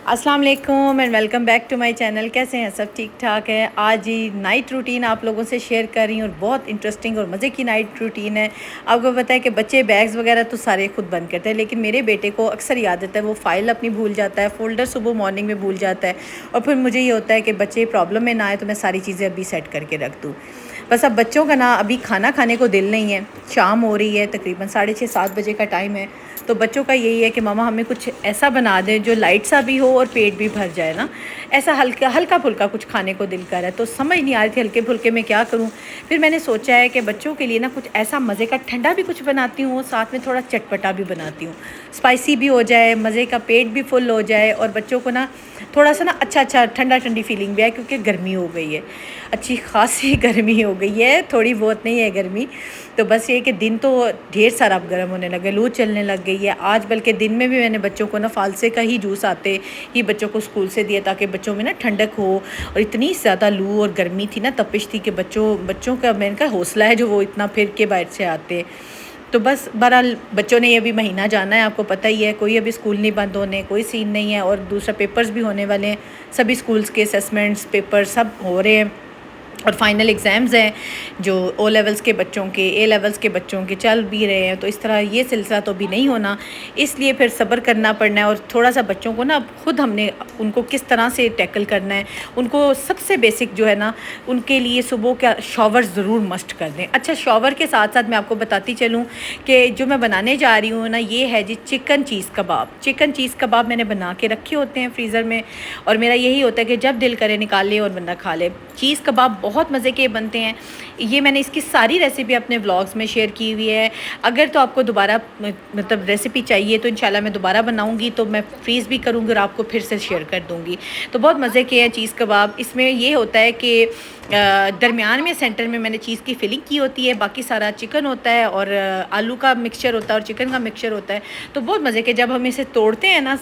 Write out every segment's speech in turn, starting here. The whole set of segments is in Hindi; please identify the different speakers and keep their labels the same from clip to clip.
Speaker 1: अस्सलाम वालेकुम and welcome back to my channel. कैसे हैं सब? ठीक ठाक है। आज ही नाइट रूटीन आप लोगों से शेयर कर रही हूँ और बहुत इंटरेस्टिंग और मज़े की नाइट रूटीन है। आपको पता है कि बच्चे बैग्स वगैरह तो सारे खुद बंद करते हैं, लेकिन मेरे बेटे को अक्सर ये आदत है, वो फ़ाइल अपनी भूल जाता है, फ़ोल्डर सुबह मॉर्निंग में भूल जाता है और फिर मुझे ये होता है कि बच्चे प्रॉब्लम में ना आए तो मैं सारी चीज़ें अभी सेट करके रख दूँ। बस अब बच्चों का ना अभी खाना खाने को दिल नहीं है। शाम हो रही है, तकरीबन 6:30-7 बजे का टाइम है। तो बच्चों का यही है कि मामा हमें कुछ ऐसा बना दें जो लाइट सा भी हो और पेट भी भर जाए ना। ऐसा हल्का हल्का फुल्का कुछ खाने को दिल कर है, तो समझ नहीं आ रही थी हल्के फुल्के में क्या करूं। फिर मैंने सोचा है कि बच्चों के लिए ना कुछ ऐसा मज़े का ठंडा भी कुछ बनाती हूँ, साथ में थोड़ा चटपटा भी बनाती हूँ। स्पाइसी भी हो जाए, मज़े का पेट भी फुल हो जाए और बच्चों को ना थोड़ा सा ना अच्छा ठंडा ठंडी फीलिंग भी है, क्योंकि गर्मी हो गई है, अच्छी खासी गर्मी हो गई है, थोड़ी बहुत नहीं है गर्मी। तो बस ये कि दिन तो ढेर सारा अब गर्म होने लगे, लू चलने लग गई है। आज बल्कि दिन में भी मैंने बच्चों को ना फालसे का ही जूस आते ही बच्चों को स्कूल से दिया, ताकि बच्चों में ना ठंडक हो। और इतनी ज़्यादा लू और गर्मी थी ना, तपिश थी कि बच्चों का मैंने कहा हौसला है जो वो इतना फिर के बाहर से आते। तो बस बहरहाल बच्चों ने ये अभी महीना जाना है, आपको पता ही है, कोई अभी स्कूल नहीं बंद होने, कोई सीन नहीं है। और दूसरा पेपर्स भी होने वाले हैं, सभी स्कूल्स के असेसमेंट्स पेपर सब हो रहे हैं और फाइनल एग्ज़ाम्स हैं जो ओ लेवल्स के बच्चों के, ए लेवल्स के बच्चों के चल भी रहे हैं। तो इस तरह ये सिलसिला तो भी नहीं होना, इसलिए फिर सब्र करना पड़ना है। और थोड़ा सा बच्चों को ना खुद हमने उनको किस तरह से टैकल करना है, उनको सबसे बेसिक जो है ना, उनके लिए सुबह का शॉवर ज़रूर मस्ट कर दें। अच्छा, शॉवर के साथ साथ मैं आपको बताती चलूँ कि जो मैं बनाने जा रही हूँ ना, ये है जी चिकन चीज़ कबाब। चिकन चीज़ कबाब मैंने बना के रखे होते हैं फ्रीज़र में, और मेरा यही होता है कि जब दिल करे निकाल ले और बंदा खा ले। चीज़ कबाब बहुत मज़े के बनते हैं। ये मैंने इसकी सारी रेसिपी अपने व्लॉग्स में शेयर की हुई है। अगर तो आपको दोबारा मतलब रेसिपी चाहिए तो इंशाल्लाह मैं दोबारा बनाऊंगी, तो मैं फ्रीज़ भी करूँगी और आपको फिर से शेयर कर दूँगी। तो बहुत मज़े के हैं चीज़ कबाब। इसमें ये होता है कि दरमियान में सेंटर में मैंने चीज़ की फिलिंग की होती है, बाकी सारा चिकन होता है और आलू का मिक्सचर होता है और चिकन का मिक्सचर होता है। तो बहुत मज़े के जब हम इसे तोड़ते हैं ना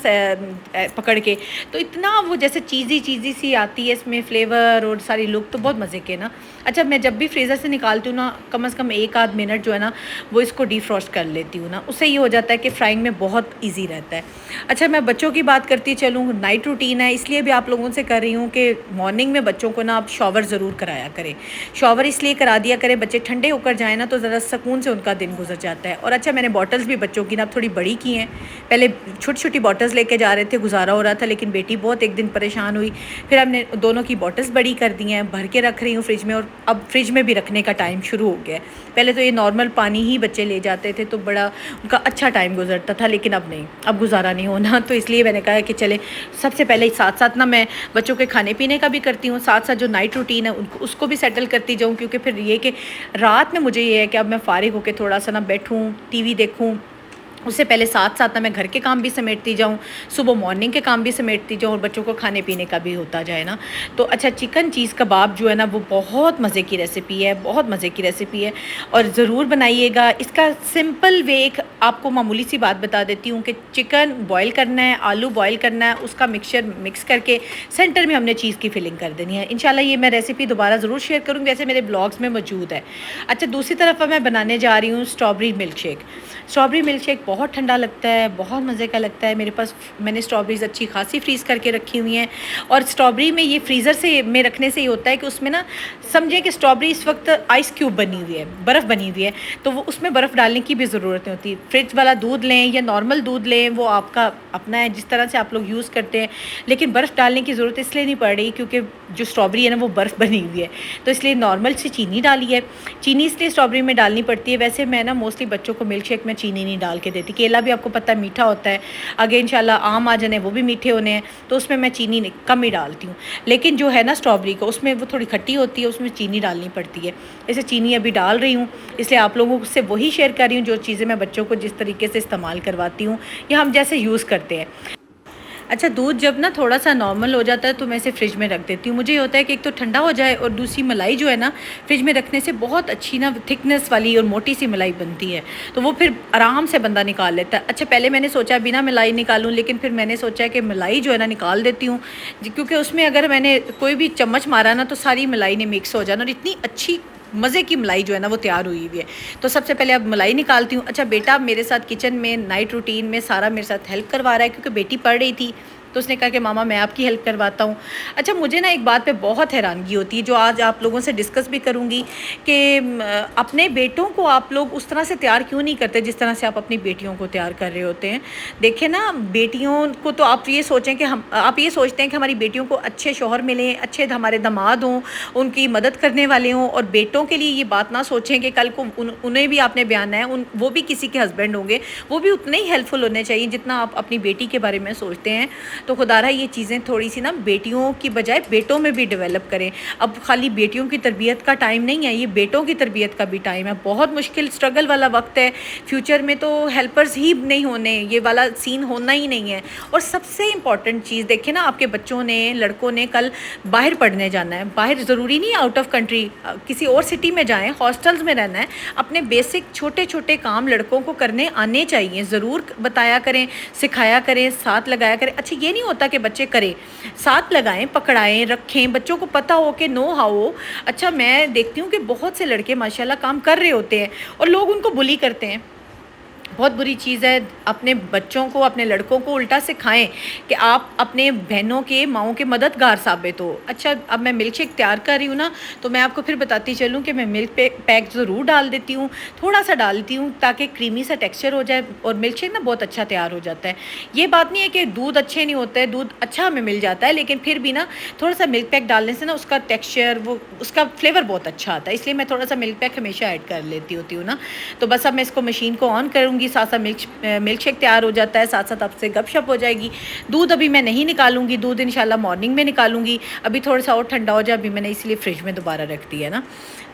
Speaker 1: पकड़ के, तो इतना वो जैसे चीज़ी सी आती है इसमें फ्लेवर और सारी लुक, तो बहुत मज़े के ना। अच्छा, मैं जब भी फ्रीज़र से निकालती हूँ ना, कम से कम 1 आध मिनट जो है ना वो इसको डीफ्रॉस्ट कर लेती हूँ ना, उससे ये हो जाता है कि फ्राइंग में बहुत ईजी रहता है। अच्छा, मैं बच्चों की बात करती चलूँ, नाइट रूटीन है, इसलिए भी आप लोगों से कर रही हूँ कि मॉर्निंग में बच्चों को ना आप शॉवर ज़रूर कराया करें। शॉवर इसलिए करा दिया करें, बच्चे ठंडे होकर जाए ना तो ज़रा सुकून से उनका दिन गुजर जाता है। और अच्छा, मैंने बॉटल्स भी बच्चों की ना थोड़ी बड़ी की हैं। पहले छोटी छोटी बॉटल्स लेके जा रहे थे, गुजारा हो रहा था, लेकिन बेटी बहुत एक दिन परेशान हुई, फिर हमने दोनों की बॉटल्स बड़ी कर दी हैं, भर के रख रही हूँ फ्रिज में। और अब फ्रिज में भी रखने का टाइम शुरू हो गया है। पहले तो ये नॉर्मल पानी ही बच्चे ले जाते थे तो बड़ा उनका अच्छा टाइम गुजरता था, लेकिन अब नहीं, अब गुजारा नहीं होना। तो इसलिए मैंने कहा कि चले सबसे पहले साथ साथ ना मैं बच्चों के खाने पीने का भी करती हूँ, साथ साथ जो नाइट रूटीन है उनको उसको भी सेटल करती जाऊँ। क्योंकि फिर ये कि रात में मुझे ये है कि अब मैं फ़ारिग होकर थोड़ा सा ना बैठूँ, टीवी देखूँ, उससे पहले साथ साथ ना मैं घर के काम भी समेटती जाऊँ, सुबह मॉर्निंग के काम भी समेटती जाऊँ और बच्चों को खाने पीने का भी होता जाए ना। तो अच्छा, चिकन चीज़ कबाब जो है ना वो बहुत मज़े की रेसिपी है, बहुत मज़े की रेसिपी है और ज़रूर बनाइएगा। इसका सिंपल वे एक आपको मामूली सी बात बता देती हूँ कि चिकन बॉयल करना है, आलू बॉयल करना है, उसका मिक्सचर मिक्स करके सेंटर में हमने चीज़ की फिलिंग कर देनी है। इंशाल्लाह ये मैं रेसिपी दोबारा ज़रूर शेयर करूँगी, वैसे मेरे ब्लॉग्स में मौजूद है। अच्छा, दूसरी तरफ मैं बनाने जा रही हूँ strawberry milk shake. Strawberry milk shake बहुत ठंडा लगता है, बहुत मज़े का लगता है। मेरे पास मैंने स्ट्रॉबेरीज़ अच्छी खासी फ्रीज़ करके रखी हुई हैं। और स्ट्रॉबेरी में ये फ्रीज़र से में रखने से ये होता है कि उसमें ना समझें कि स्ट्रॉबेरी इस वक्त आइस क्यूब बनी हुई है, बर्फ़ बनी हुई है, तो वो उसमें बर्फ़ डालने की भी ज़रूरत नहीं होती। फ्रिज वाला दूध लें या नॉर्मल दूध लें, वो आपका अपना है, जिस तरह से आप लोग यूज़ करते हैं। लेकिन बर्फ़ डालने की ज़रूरत इसलिए नहीं पड़ रही क्योंकि जो स्ट्रॉबेरी है ना वो बर्फ़ बनी हुई है, तो इसलिए नॉर्मल सी चीनी डाली है। चीनी इसलिए स्ट्रॉबेरी में डालनी पड़ती है, वैसे मैं ना मोस्टली बच्चों को मिल्क शेक में चीनी नहीं डाल के देती। केला भी आपको पता है मीठा होता है, आगे इंशाल्लाह आम आ जाने वो भी मीठे होने हैं, तो उसमें मैं चीनी कम ही डालती हूँ। लेकिन जो है ना स्ट्रॉबेरी को, उसमें वो थोड़ी खट्टी होती है, उसमें चीनी डालनी पड़ती है। इसे चीनी अभी डाल रही हूँ, इसलिए आप लोगों से वही शेयर कर रही हूँ जो चीज़ें मैं बच्चों को जिस तरीके से इस्तेमाल करवाती हूँ या हम जैसे यूज़ करते हैं। अच्छा, दूध जब ना थोड़ा सा नॉर्मल हो जाता है तो मैं इसे फ्रिज में रख देती हूँ। मुझे ये होता है कि एक तो ठंडा हो जाए और दूसरी मलाई जो है ना फ्रिज में रखने से बहुत अच्छी ना थिकनेस वाली और मोटी सी मलाई बनती है, तो वो फिर आराम से बंदा निकाल लेता है। अच्छा, पहले मैंने सोचा बिना मलाई निकालूं, लेकिन फिर मैंने सोचा कि मलाई जो है ना निकाल देती हूँ, क्योंकि उसमें अगर मैंने कोई भी चम्मच मारा ना तो सारी मलाई ने मिक्स हो जाना और इतनी अच्छी मज़े की मलाई जो है ना वो तैयार हुई हुई है। तो सबसे पहले अब मलाई निकालती हूँ। अच्छा, बेटा मेरे साथ किचन में नाइट रूटीन में सारा मेरे साथ हेल्प करवा रहा है, क्योंकि बेटी पढ़ रही थी तो उसने कहा कि मामा मैं आपकी हेल्प करवाता हूँ। अच्छा, मुझे ना एक बात पे बहुत हैरानगी होती है जो आज आप लोगों से डिस्कस भी करूँगी कि अपने बेटों को आप लोग उस तरह से तैयार क्यों नहीं करते जिस तरह से आप अपनी बेटियों को तैयार कर रहे होते हैं। देखिए ना, बेटियों को तो आप ये सोचें कि आप ये सोचते हैं कि हमारी बेटियों को अच्छे शौहर मिलें, अच्छे हमारे दामाद हों, उनकी मदद करने वाले हों, और बेटों के लिए ये बात ना सोचें कि कल को उन्हें भी आपने ब्याना है, वो भी किसी के हस्बैंड होंगे, वो भी उतने ही हेल्पफुल होने चाहिए जितना आप अपनी बेटी के बारे में सोचते हैं। तो खुदारा ये चीज़ें थोड़ी सी ना बेटियों की बजाय बेटों में भी डेवलप करें। अब खाली बेटियों की तरबियत का टाइम नहीं है, ये बेटों की तरबियत का भी टाइम है। बहुत मुश्किल स्ट्रगल वाला वक्त है। फ्यूचर में तो हेल्पर्स ही नहीं होने, ये वाला सीन होना ही नहीं है। और सबसे इम्पॉर्टेंट चीज़ देखिए ना, आपके बच्चों ने, लड़कों ने कल बाहर पढ़ने जाना है। बाहर ज़रूरी नहीं है आउट ऑफ कंट्री, किसी और सिटी में जाएँ, हॉस्टल्स में रहना है। अपने बेसिक छोटे छोटे काम लड़कों को करने आने चाहिए, ज़रूर बताया करें, सिखाया करें, साथ लगाया करें। अच्छा, ये नहीं होता कि बच्चे करें, साथ लगाएं, पकड़ाएं, रखें, बच्चों को पता हो कि नो हाउ। अच्छा, मैं देखती हूँ कि बहुत से लड़के माशाल्लाह काम कर रहे होते हैं और लोग उनको बुली करते हैं। बहुत बुरी चीज़ है। अपने बच्चों को, अपने लड़कों को उल्टा सिखाएं कि आप अपने बहनों के, माओं के मददगार साबित हो। अच्छा, अब मैं मिल्क शेक तैयार कर रही हूँ ना, तो मैं आपको फिर बताती चलूँ कि मैं मिल्क पैक ज़रूर डाल देती हूँ, थोड़ा सा डालती हूँ ताकि क्रीमी सा टेक्सचर हो जाए और मिल्क शेक ना बहुत अच्छा तैयार हो जाता है। ये बात नहीं है कि दूध अच्छे नहीं होते, दूध अच्छा हमें मिल जाता है, लेकिन फिर भी ना थोड़ा सा मिल्क पैक डालने से ना उसका टेक्सचर, वो उसका फ्लेवर बहुत अच्छा आता है, इसलिए मैं थोड़ा सा मिल्क पैक हमेशा ऐड कर लेती होती हूँ ना। तो बस अब मैं इसको मशीन को ऑन करूँगी, साथ साथ मिल्क शेक तैयार हो जाता है, साथ साथ आपसे गपशप हो जाएगी। दूध अभी मैं नहीं निकालूंगी, दूध इंशाल्लाह मॉर्निंग में निकालूंगी। अभी थोड़ा सा और ठंडा हो जाए, अभी मैंने इसलिए फ्रिज में दोबारा रख दिया ना।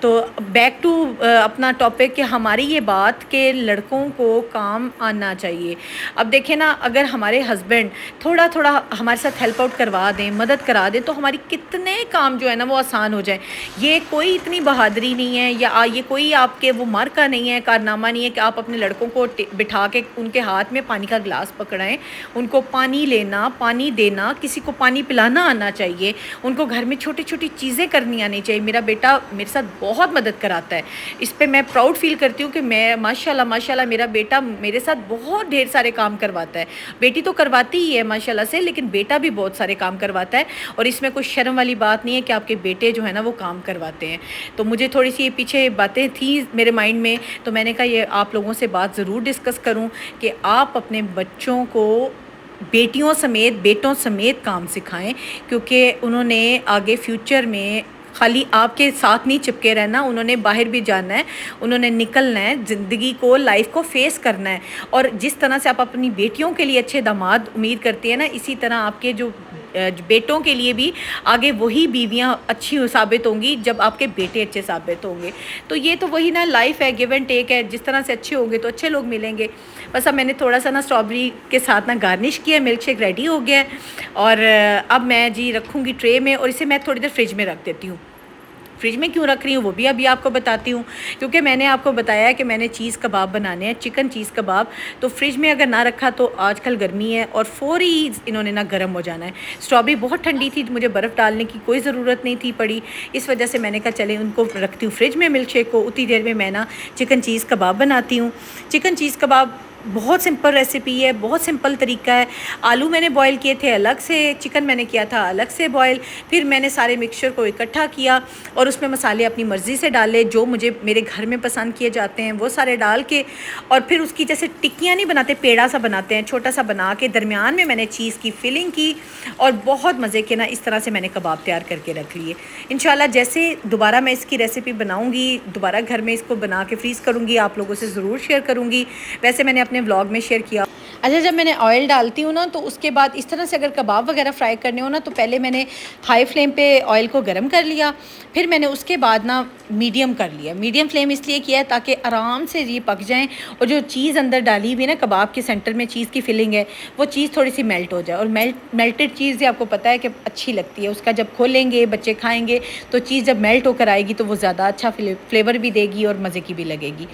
Speaker 1: तो बैक टू अपना टॉपिक कि हमारी ये बात कि लड़कों को काम आना चाहिए। अब देखें ना, अगर हमारे हस्बैंड थोड़ा थोड़ा हमारे साथ हेल्प आउट करवा दें, मदद करा दें, तो हमारी कितने काम जो है ना वो आसान हो जाए। ये कोई इतनी बहादुरी नहीं है, या ये कोई आपके वो मार्का नहीं है, कारनामा नहीं है कि आप अपने लड़कों को बिठा के उनके हाथ में पानी का गिलास पकड़ाएं, उनको पानी लेना, पानी देना, किसी को पानी पिलाना आना चाहिए, उनको घर में छोटी छोटी चीज़ें करनी आनी चाहिए। मेरा बेटा मेरे साथ बहुत मदद कराता है, इस पे मैं प्राउड फील करती हूँ कि मैं माशाल्लाह माशाल्लाह मेरा बेटा मेरे साथ बहुत ढेर सारे काम करवाता है। बेटी तो करवाती ही है माशाल्लाह से, लेकिन बेटा भी बहुत सारे काम करवाता है, और इसमें कोई शर्म वाली बात नहीं है कि आपके बेटे जो है ना वो काम करवाते हैं। तो मुझे थोड़ी सी ये पीछे बातें थी मेरे माइंड में, तो मैंने कहा ये आप लोगों से बात ज़रूर डिस्कस करूं कि आप अपने बच्चों को बेटियों समेत, बेटों समेत काम सिखाएं, क्योंकि उन्होंने आगे फ्यूचर में खाली आपके साथ नहीं चिपके रहना, उन्होंने बाहर भी जाना है, उन्होंने निकलना है, ज़िंदगी को, लाइफ को फेस करना है। और जिस तरह से आप अपनी बेटियों के लिए अच्छे दामाद उम्मीद करती है ना, इसी तरह आपके जो बेटों के लिए भी आगे वही बीवियां अच्छी साबित होंगी जब आपके बेटे अच्छे साबित होंगे। तो ये तो वही ना, लाइफ है, गिव एंड टेक है। जिस तरह से अच्छे होंगे तो अच्छे लोग मिलेंगे। बस अब मैंने थोड़ा सा ना स्ट्रॉबेरी के साथ ना गार्निश किया, मिल्क शेक रेडी हो गया है। और अब मैं जी रखूँगी ट्रे में, और इसे मैं थोड़ी देर फ्रिज में रख देती हूँ। फ्रिज में क्यों रख रही हूँ वो भी अभी आपको बताती हूँ, क्योंकि मैंने आपको बताया है कि मैंने चीज़ कबाब बनाने हैं, चिकन चीज़ कबाब। तो फ्रिज में अगर ना रखा तो आजकल गर्मी है और फौरी इन्होंने ना गर्म हो जाना है। स्ट्रॉबेरी बहुत ठंडी थी, मुझे बर्फ़ डालने की कोई ज़रूरत नहीं थी पड़ी, इस वजह से मैंने कहा चले उनको रखती हूँ फ्रिज में मिल्क शेक को। उतनी देर में मैं ना चिकन चीज़ कबाब बनाती हूँ। चिकन चीज़ कबाब बहुत सिंपल रेसिपी है, बहुत सिंपल तरीका है। आलू मैंने बॉईल किए थे अलग से, चिकन मैंने किया था अलग से बॉईल। फिर मैंने सारे मिक्सचर को इकट्ठा किया और उसमें मसाले अपनी मर्ज़ी से डाले, जो मुझे मेरे घर में पसंद किए जाते हैं वो सारे डाल के, और फिर उसकी जैसे टिक्कियाँ नहीं बनाते, पेड़ा सा बनाते हैं, छोटा सा बना के दरमियान में मैंने चीज़ की फिलिंग की, और बहुत मज़े के ना इस तरह से मैंने कबाब तैयार करके रख लिए। इंशाल्लाह जैसे दोबारा मैं इसकी रेसिपी बनाऊँगी, दोबारा घर में इसको बना के फ्रीज़ करूँगी, आप लोगों से ज़रूर शेयर करूँगी। वैसे मैंने अपने व्लॉग में शेयर किया। अच्छा, जब मैंने ऑयल डालती हूँ ना, तो उसके बाद इस तरह से अगर कबाब वगैरह फ्राई करने हो ना, तो पहले मैंने हाई फ्लेम पे ऑयल को गर्म कर लिया, फिर मैंने उसके बाद ना मीडियम कर लिया। मीडियम फ्लेम इसलिए किया है ताकि आराम से ये पक जाएं, और जो चीज़ अंदर डाली हुई ना कबाब के सेंटर में चीज़ की फिलिंग है, वो चीज़ थोड़ी सी मेल्ट हो जाए। और मेल्टेड चीज़ ही आपको पता है कि अच्छी लगती है, उसका जब खोलेंगे बच्चे खाएँगे तो चीज़ जब मेल्ट होकर आएगी तो वो ज़्यादा अच्छा फ्लेवर भी देगी और मज़े की भी लगेगी।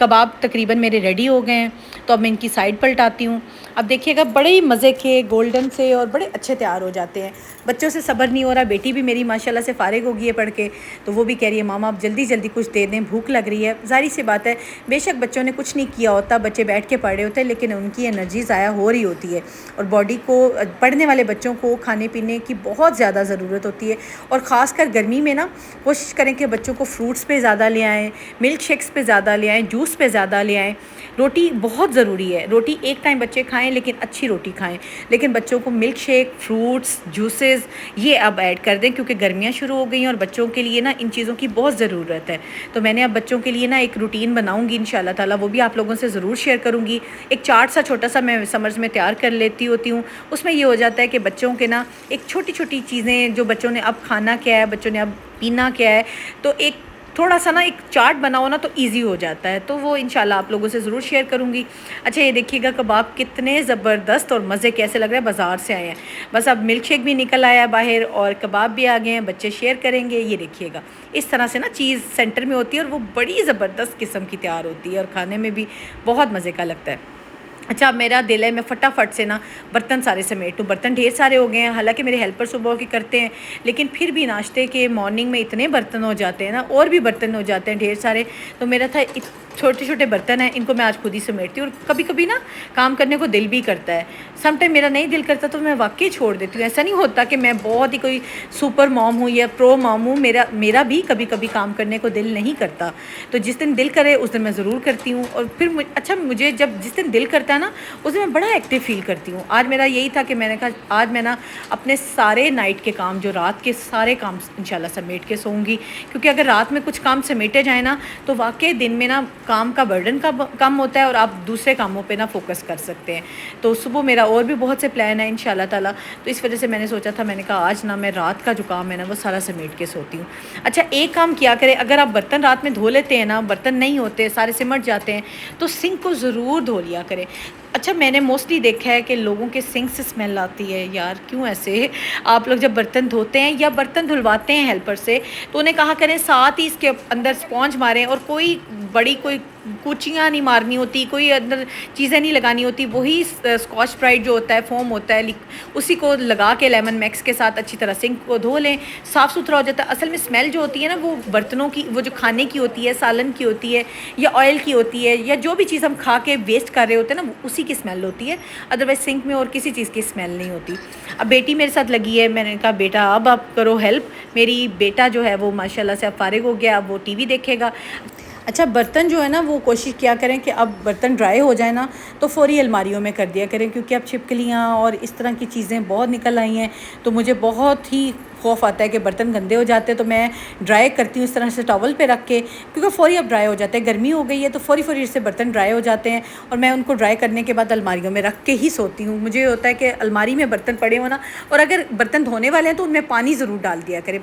Speaker 1: कबाब तकरीबन मेरे रेडी हो गए हैं, तो अब मैं इनकी साइड पलटाती हूँ। अब देखिएगा बड़े ही मज़े के गोल्डन से और बड़े अच्छे तैयार हो जाते हैं। बच्चों से सब्र नहीं हो रहा। बेटी भी मेरी माशाल्लाह से फ़ारिग हो गई है पढ़ के, तो वो भी कह रही है मामा अब जल्दी जल्दी कुछ दे दें, भूख लग रही है। ज़ाहिर सी बात है, बेशक बच्चों ने कुछ नहीं किया होता, बच्चे बैठ के पढ़ रहे होते हैं, लेकिन उनकी एनर्जी ज़ाया हो रही होती है। और बॉडी को, पढ़ने वाले बच्चों को खाने पीने की बहुत ज़्यादा ज़रूरत होती है। और ख़ासकर गर्मी में ना कोशिश करें कि बच्चों को फ्रूट्स पे ज़्यादा ले आएँ, मिल्क शेक्स पे ज़्यादा ले आएँ, जूस पे ज़्यादा ले आएँ। रोटी बहुत ज़रूरी है, रोटी एक टाइम बच्चे खाएं, लेकिन अच्छी रोटी खाएं। लेकिन बच्चों को मिल्क शेक, फ्रूट्स, जूसेस ये अब ऐड कर दें, क्योंकि गर्मियाँ शुरू हो गई हैं और बच्चों के लिए ना इन चीज़ों की बहुत ज़रूरत है। तो मैंने अब बच्चों के लिए ना एक रूटीन बनाऊँगी इंशाल्लाह ताला, वो भी आप लोगों से ज़रूर शेयर करूँगी। एक चार्ट सा छोटा सा मैं समर्स में तैयार कर लेती होती हूँ। उसमें ये हो जाता है कि बच्चों के ना एक छोटी छोटी चीज़ें, जो बच्चों ने अब खाना क्या है, बच्चों ने अब पीना क्या है, तो एक थोड़ा सा ना एक चार्ट बनाओ ना तो इजी हो जाता है। तो वो इंशाल्लाह आप लोगों से ज़रूर शेयर करूँगी। अच्छा, ये देखिएगा कबाब कितने ज़बरदस्त और मज़े कैसे लग रहे हैं, बाज़ार से आए हैं। बस अब मिल्क शेक भी निकल आया बाहर और कबाब भी आ गए हैं, बच्चे शेयर करेंगे। ये देखिएगा इस तरह से ना चीज़ सेंटर में होती है और वो बड़ी ज़बरदस्त किस्म की तैयार होती है और खाने में भी बहुत मज़े का लगता है। अच्छा, अब मेरा दिल है मैं फटाफट से ना बर्तन सारे समेटूँ। बर्तन ढेर सारे हो गए हैं, हालांकि मेरे हेल्पर सुबह के करते हैं, लेकिन फिर भी नाश्ते के मॉर्निंग में इतने बर्तन हो जाते हैं ना, और भी बर्तन हो जाते हैं ढेर सारे। तो मेरा था छोटे छोटे बर्तन हैं, इनको मैं आज खुद ही समेटती हूँ। और कभी कभी ना काम करने को दिल भी करता है, समटाइम मेरा नहीं दिल करता तो मैं वाकई छोड़ देती हूँ। ऐसा नहीं होता कि मैं बहुत ही कोई सुपर मॉम हूँ या प्रो मॉम हूँ, मेरा भी कभी कभी काम करने को दिल नहीं करता। तो जिस दिन दिल करे उस दिन मैं ज़रूर करती हूँ। और फिर मुझे जब जिस दिन दिल करता है ना, उस दिन मैं बड़ा एक्टिव फील करती हूँ। आज मेरा यही था कि मैंने कहा आज मैं ना अपने सारे नाइट के काम, जो रात के सारे काम इंशाल्लाह समेट के सोऊंगी, क्योंकि अगर रात में कुछ काम समेटे जाए ना तो वाकई दिन में ना काम का बर्डन कम होता है और आप दूसरे कामों पे ना फोकस कर सकते हैं। तो सुबह मेरा और भी बहुत से प्लान है इंशाल्लाह ताला, तो इस वजह से मैंने सोचा था, मैंने कहा आज ना मैं रात का जो काम है ना वो सारा समेट के सोती हूँ। अच्छा, एक काम किया करें, अगर आप बर्तन रात में धो लेते हैं ना, बर्तन नहीं होते, सारे सिमट जाते हैं, तो सिंक को ज़रूर धो लिया करें। अच्छा, मैंने मोस्टली देखा है कि लोगों के सिंक से स्मेल आती है। यार क्यों ऐसे? आप लोग जब बर्तन धोते हैं या बर्तन धुलवाते हैं हेल्पर से, तो उन्हें कहा करें साथ ही इसके अंदर स्पॉन्ज मारें, और कोई कुचियाँ नहीं मारनी होती, कोई अंदर चीज़ें नहीं लगानी होती। वही स्कॉच ब्राइट जो होता है, फोम होता है, उसी को लगा के लेमन मैक्स के साथ अच्छी तरह सिंक को धो लें, साफ़ सुथरा हो जाता है। असल में स्मेल जो होती है ना, वो बर्तनों की, वो जो खाने की होती है, सालन की होती है या ऑयल की होती है, या जो भी चीज़ हम खा के वेस्ट कर रहे होते हैं ना, उसी की स्मेल होती है। अदरवाइज़ सिंक में और किसी चीज़ की स्मेल नहीं होती। अब बेटी मेरे साथ लगी है, मैंने कहा बेटा अब आप करो हेल्प। मेरी बेटा जो है वो माशाल्लाह से अब फारिग हो गया, अब वो टीवी देखेगा। अच्छा, बर्तन जो है ना वो कोशिश किया करें कि अब बर्तन ड्राई हो जाए ना तो फ़ौरी अलमारियों में कर दिया करें, क्योंकि अब छिपकलियाँ और इस तरह की चीज़ें बहुत निकल आई हैं। तो मुझे बहुत ही खौफ आता है कि बर्तन गंदे हो जाते हैं, तो मैं ड्राई करती हूँ इस तरह से टॉवल पे रख के, क्योंकि फ़ौरी अब ड्राई हो जाते हैं। गर्मी हो गई है तो फ़ौरी से बर्तन ड्राई हो जाते हैं, और मैं उनको ड्राई करने के बाद अलमारियों में रख के ही सोती हूँ। मुझे होता है कि अलमारी में बर्तन पड़े हो ना, और अगर बर्तन धोने वाले हैं तो उनमें पानी ज़रूर डाल दिया करें।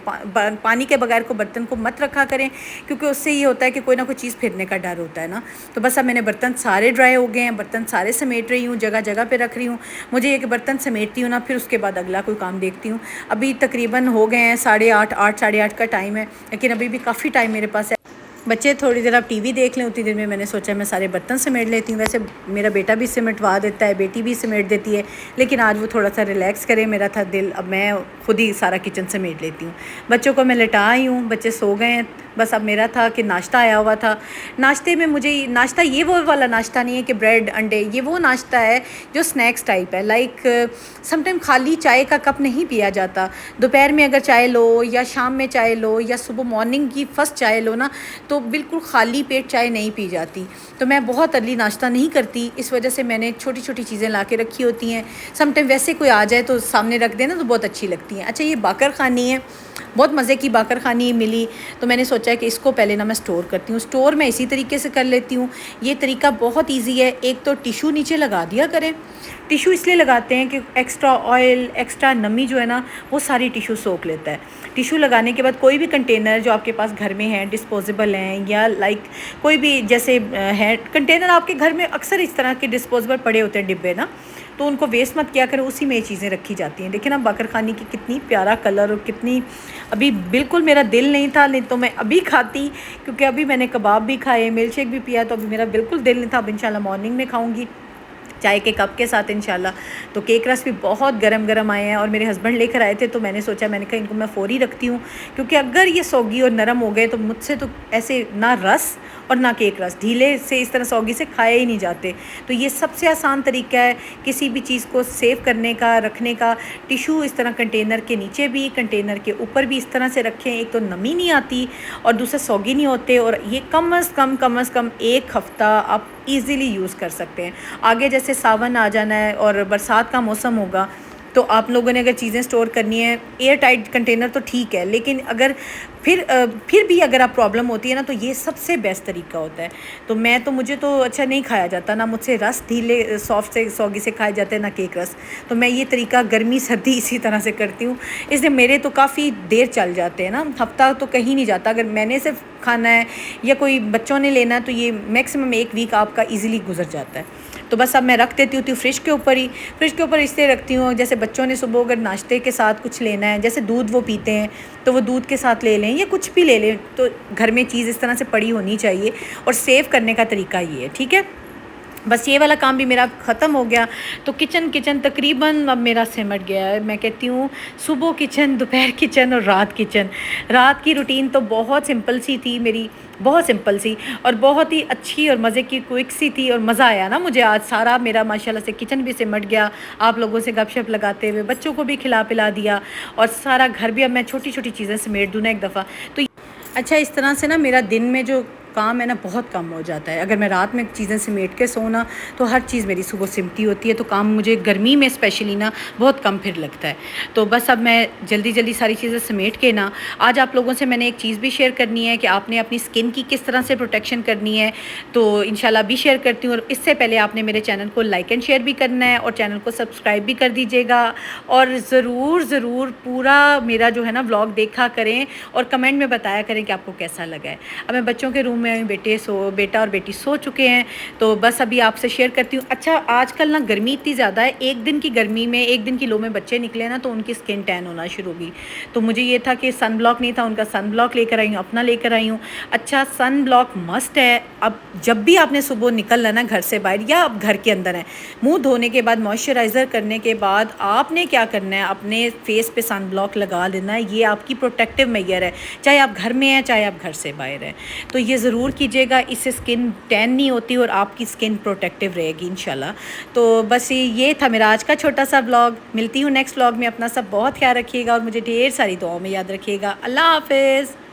Speaker 1: पानी के बगैर को बर्तन को मत रखा करें, क्योंकि उससे ये होता है कि कोई ना कोई चीज़ फिरने का डर होता है ना। तो बस अब मैंने बर्तन सारे ड्राई हो गए हैं, बर्तन सारे समेट रही हूँ, जगह जगह पे रख रही हूँ। मुझे ये कि बर्तन समेटती हूँ ना, फिर उसके बाद अगला कोई काम देखती हूँ। अभी तकरीबन हो गए हैं 8:30 साढ़े 8 का टाइम है, लेकिन अभी भी काफ़ी टाइम मेरे पास है। बच्चे थोड़ी देर अब टीवी देख लें, उतनी देर में मैंने सोचा मैं सारे बर्तन समेट लेती हूँ। वैसे मेरा बेटा भी सिमटवा देता है, बेटी भी समेट देती है, लेकिन आज वो थोड़ा सा रिलैक्स करे, मेरा था दिल, अब मैं खुद ही सारा किचन समेट लेती हूँ। बच्चों को मैं लेटा आई हूँ, बच्चे सो गए हैं। बस अब मेरा था कि नाश्ता आया हुआ था। नाश्ते में मुझे नाश्ता, ये वो वाला नाश्ता नहीं है कि ब्रेड अंडे, ये वो नाश्ता है जो स्नैक्स टाइप है। लाइक समटाइम खाली चाय का कप नहीं पिया जाता। दोपहर में अगर चाय लो, या शाम में चाय लो, या सुबह मॉर्निंग की फ़र्स्ट चाय लो ना, तो बिल्कुल खाली पेट चाय नहीं पी जाती। तो मैं बहुत अर्ली नाश्ता नहीं करती, इस वजह से मैंने छोटी छोटी चीज़ें ला के रखी होती हैं। समटाइम वैसे कोई आ जाए तो सामने रख देना तो बहुत अच्छी लगती हैं। अच्छा, ये बाकर खानी है, बहुत मज़े की बाकर खानी मिली, तो मैंने सोचा है कि इसको पहले ना मैं स्टोर करती हूँ। स्टोर मैं इसी तरीके से कर लेती हूँ। ये तरीका बहुत इजी है। एक तो टिशू नीचे लगा दिया करें। टिशू इसलिए लगाते हैं कि एक्स्ट्रा ऑयल, एक्स्ट्रा नमी जो है ना, वो सारी टिशू सोख लेता है। टिशू लगाने के बाद कोई भी कंटेनर जो आपके पास घर में है, डिस्पोजेबल हैं, या लाइक कोई भी जैसे है कंटेनर आपके घर में, अक्सर इस तरह के डिस्पोजेबल पड़े होते हैं डिब्बे ना, तो उनको वेस्ट मत किया करें, उसी में ये चीज़ें रखी जाती हैं। देखिए ना बकरखानी की कितनी प्यारा कलर और कितनी, अभी बिल्कुल मेरा दिल नहीं था, नहीं तो मैं अभी खाती, क्योंकि अभी मैंने कबाब भी खाए, मिल्क शेक भी पिया, तो अभी मेरा बिल्कुल दिल नहीं था। अब इंशाल्लाह मॉर्निंग में खाऊंगी चाय के कप के साथ इंशाल्लाह। तो केक रस भी बहुत गरम गरम आए हैं और मेरे हस्बैंड लेकर आए थे, तो मैंने सोचा, मैंने कहा इनको मैं फ़ौरी रखती हूँ, क्योंकि अगर ये सौगी और नरम हो गए तो मुझसे तो ऐसे ना रस और ना केक रस ढीले से इस तरह सौगी से खाए ही नहीं जाते। तो ये सबसे आसान तरीका है किसी भी चीज़ को सेव करने का, रखने का। टिशू इस तरह कंटेनर के नीचे भी, कंटेनर के ऊपर भी इस तरह से रखें, एक तो नमी नहीं आती और दूसरा सौगी नहीं होते, और ये कम अज़ कम 1 हफ़्ता आप ईज़िली यूज़ कर सकते हैं। आगे जैसे सावन आ जाना है और बरसात का मौसम होगा, तो आप लोगों ने अगर चीज़ें स्टोर करनी है, एयर टाइट कंटेनर तो ठीक है, लेकिन अगर फिर भी अगर आप प्रॉब्लम होती है ना, तो ये सबसे बेस्ट तरीका होता है। तो मुझे तो अच्छा नहीं खाया जाता, ना मुझसे रस ढीले सॉफ्ट से सौगी से खाए जाते हैं, ना केक रस। तो मैं ये तरीका गर्मी सर्दी इसी तरह से करती हूँ, इसलिए मेरे तो काफ़ी देर चल जाते हैं ना, हफ़्ता तो कहीं नहीं जाता। अगर मैंने सिर्फ खाना है या कोई बच्चों ने लेना है, तो ये मैक्सिमम 1 वीक आपका ईज़िली गुजर जाता है। तो बस अब मैं रख देती हूँ फ्रिज के ऊपर ही। फ्रिज के ऊपर इसलिए रखती हूँ, जैसे बच्चों ने सुबह अगर नाश्ते के साथ कुछ लेना है, जैसे दूध वो पीते हैं, तो वो दूध के साथ ले लें या कुछ भी ले लें, तो घर में चीज़ इस तरह से पड़ी होनी चाहिए। और सेव करने का तरीका ये है, ठीक है। बस ये वाला काम भी मेरा ख़त्म हो गया, तो किचन तकरीबन अब मेरा सिमट गया है। मैं कहती हूँ सुबह किचन, दोपहर किचन और रात किचन। रात की रूटीन तो बहुत सिंपल सी थी मेरी, बहुत सिंपल सी और बहुत ही अच्छी और मज़े की, क्विक सी थी, और मज़ा आया ना मुझे आज। सारा मेरा माशाल्लाह से किचन भी सिमट गया, आप लोगों से गपशप लगाते हुए, बच्चों को भी खिला पिला दिया, और सारा घर भी अब मैं छोटी छोटी चीज़ें समेट दूँ ना एक दफ़ा। तो अच्छा, इस तरह से ना मेरा दिन में जो काम है ना बहुत कम हो जाता है। अगर मैं रात में चीज़ें समेट के सोना, तो हर चीज़ मेरी सुबह सिमटी होती है, तो काम मुझे गर्मी में स्पेशली ना बहुत कम फिर लगता है। तो बस अब मैं जल्दी सारी चीज़ें समेट के ना, आज आप लोगों से मैंने एक चीज़ भी शेयर करनी है कि आपने अपनी स्किन की किस तरह से प्रोटेक्शन करनी है, तो इंशाल्लाह भी शेयर करती हूँ। और इससे पहले आपने मेरे चैनल को लाइक एंड शेयर भी करना है और चैनल को सब्सक्राइब भी कर दीजिएगा, और ज़रूर पूरा मेरा जो है ना व्लॉग देखा करें और कमेंट में बताया करें कि आपको कैसा लगा है। अब मैं बच्चों के रूम में आई, बेटा और बेटी सो चुके हैं, तो बस अभी आपसे शेयर करती हूँ। अच्छा, आजकल ना गर्मी इतनी ज़्यादा है, एक दिन की गर्मी में, एक दिन की लो में बच्चे निकले ना, तो उनकी स्किन टैन होना शुरू होगी। तो मुझे ये था कि सन ब्लॉक नहीं था, उनका सन ब्लॉक लेकर आई हूँ, अपना लेकर आई हूँ। अच्छा, सन ब्लॉक मस्ट है। अब जब भी आपने सुबह निकलना ना घर से बाहर, या अब घर के अंदर है, मुँह धोने के बाद, मॉइस्चराइज़र करने के बाद आपने क्या करना है, अपने फेस पे सन ब्लॉक लगा लेना है। ये आपकी प्रोटेक्टिव मेजर है, चाहे आप घर में हैं, चाहे आप घर से बाहर हैं। तो ये ज़रूर कीजिएगा, इससे स्किन टैन नहीं होती और आपकी स्किन प्रोटेक्टिव रहेगी इंशाल्लाह। तो बस ये था मेरा आज का छोटा सा व्लॉग। मिलती हूँ नेक्स्ट व्लॉग में। अपना सब बहुत ख्याल रखिएगा और मुझे ढेर सारी दुआओं में याद रखिएगा। अल्लाह हाफ़िज़।